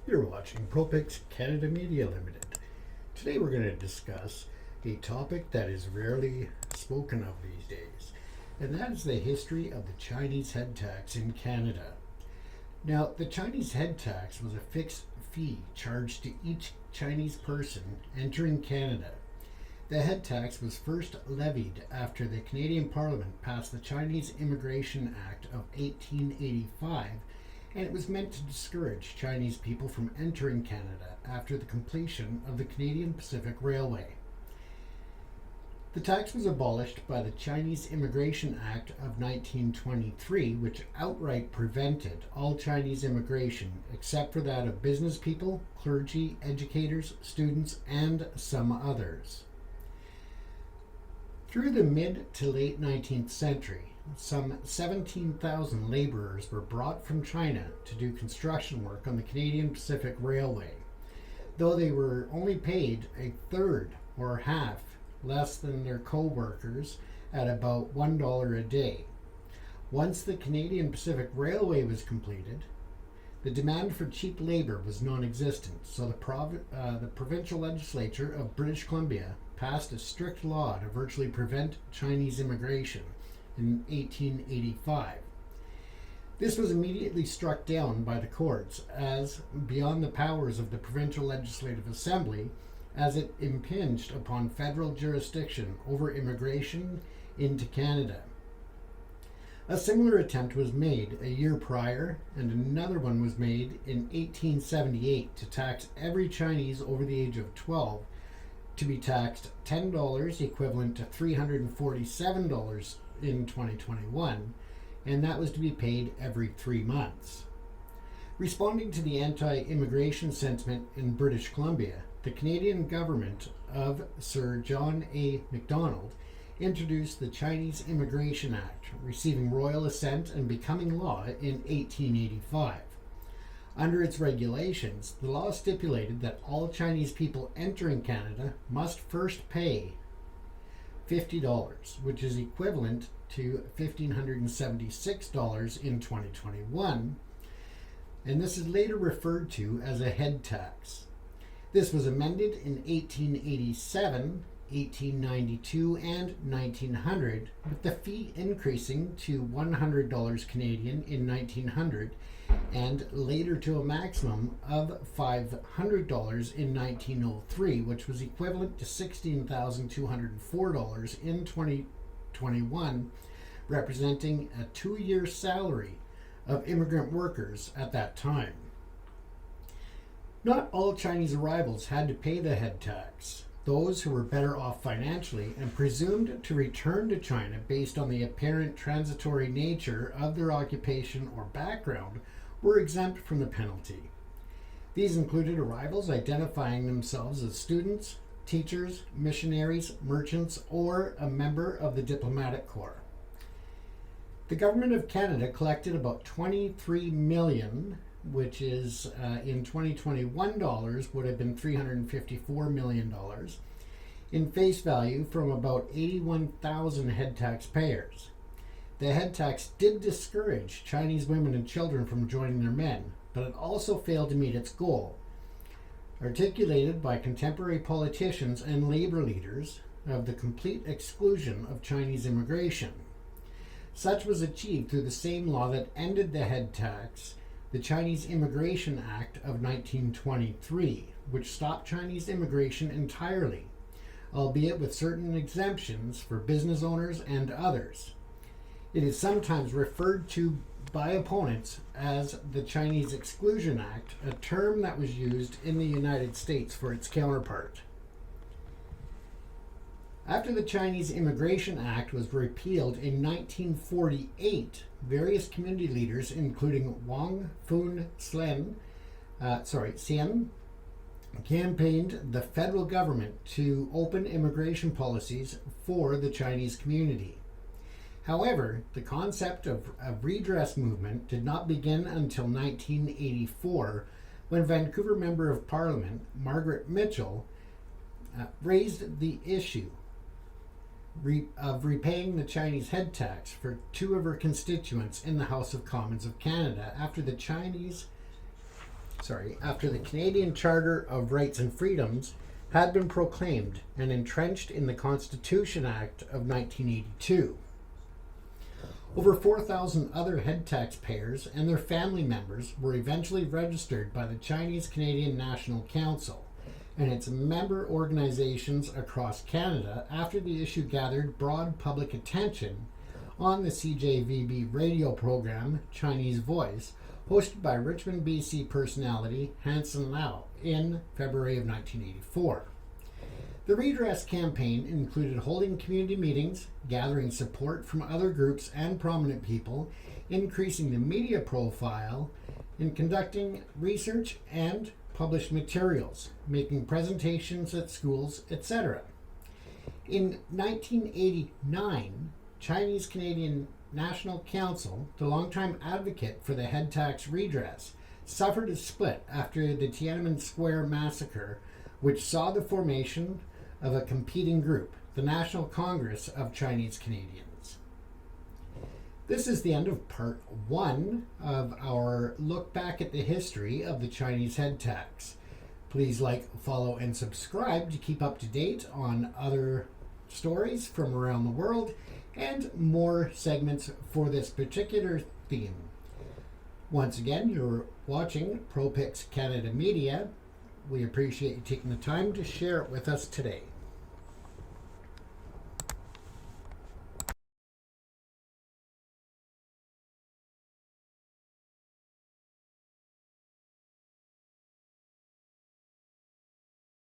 You're watching ProPix Canada Media Limited. Today we're going to discuss a topic that is rarely spoken of these days, and that is the history of the Chinese head tax in Canada. Now, the Chinese head tax was a fixed fee charged to each Chinese person entering Canada. The head tax was first levied after the Canadian Parliament passed the Chinese Immigration Act of 1885, and it was meant to discourage Chinese people from entering Canada after the completion of the Canadian Pacific Railway. The tax was abolished by the Chinese Immigration Act of 1923, which outright prevented all Chinese immigration except for that of business people, clergy, educators, students, and some others. Through the mid to late 19th century, some 17,000 laborers were brought from China to do construction work on the Canadian Pacific Railway, though they were only paid a third or half less than their co-workers at about $1 a day. Once the Canadian Pacific Railway was completed, the demand for cheap labor was non-existent, so the provincial legislature of British Columbia passed a strict law to virtually prevent Chinese immigration in 1885. This was immediately struck down by the courts as beyond the powers of the Provincial Legislative Assembly, as it impinged upon federal jurisdiction over immigration into Canada. A similar attempt was made a year prior, and another one was made in 1878 to tax every Chinese over the age of 12 to be taxed $10, equivalent to $347 in 2021, and that was to be paid every 3 months. Responding to the anti-immigration sentiment in British Columbia, the Canadian government of Sir John A. Macdonald introduced the Chinese Immigration Act, receiving royal assent and becoming law in 1885. Under its regulations, the law stipulated that all Chinese people entering Canada must first pay $50, which is equivalent to $1,576 in 2021, and this is later referred to as a head tax. This was amended in 1887, 1892, and 1900, with the fee increasing to $100 Canadian in 1900, and later to a maximum of $500 in 1903, which was equivalent to $16,204 in 2021, representing a 2-year salary of immigrant workers at that time. Not all Chinese arrivals had to pay the head tax. Those who were better off financially and presumed to return to China based on the apparent transitory nature of their occupation or background were exempt from the penalty. These included arrivals identifying themselves as students, teachers, missionaries, merchants, or a member of the diplomatic corps. The Government of Canada collected about $23 million, which is in 2021 dollars would have been $354 million, in face value from about 81,000 head tax payers. The head tax did discourage Chinese women and children from joining their men, but it also failed to meet its goal, articulated by contemporary politicians and labor leaders, of the complete exclusion of Chinese immigration. Such was achieved through the same law that ended the head tax, the Chinese Immigration Act of 1923, which stopped Chinese immigration entirely, albeit with certain exemptions for business owners and others. It is sometimes referred to by opponents as the Chinese Exclusion Act, a term that was used in the United States for its counterpart. After the Chinese Immigration Act was repealed in 1948, various community leaders, including Wang Fun Sien, campaigned the federal government to open immigration policies for the Chinese community. However, the concept of a redress movement did not begin until 1984, when Vancouver Member of Parliament Margaret Mitchell raised the issue of repaying the Chinese head tax for two of her constituents in the House of Commons of Canada after the after the Canadian Charter of Rights and Freedoms had been proclaimed and entrenched in the Constitution Act of 1982. Over 4,000 other head taxpayers and their family members were eventually registered by the Chinese Canadian National Council and its member organizations across Canada after the issue gathered broad public attention on the CJVB radio program Chinese Voice, hosted by Richmond, BC personality Hanson Lau in February of 1984. The redress campaign included holding community meetings, gathering support from other groups and prominent people, increasing the media profile, and conducting research and published materials, making presentations at schools, etc. In 1989, Chinese Canadian National Council, the longtime advocate for the head tax redress, suffered a split after the Tiananmen Square massacre, which saw the formation of a competing group, the National Congress of Chinese Canadians. This is the end of part 1 of our look back at the history of the Chinese head tax. Please like, follow, and subscribe to keep up to date on other stories from around the world and more segments for this particular theme. Once again, you're watching ProPix Canada Media. We appreciate you taking the time to share it with us today.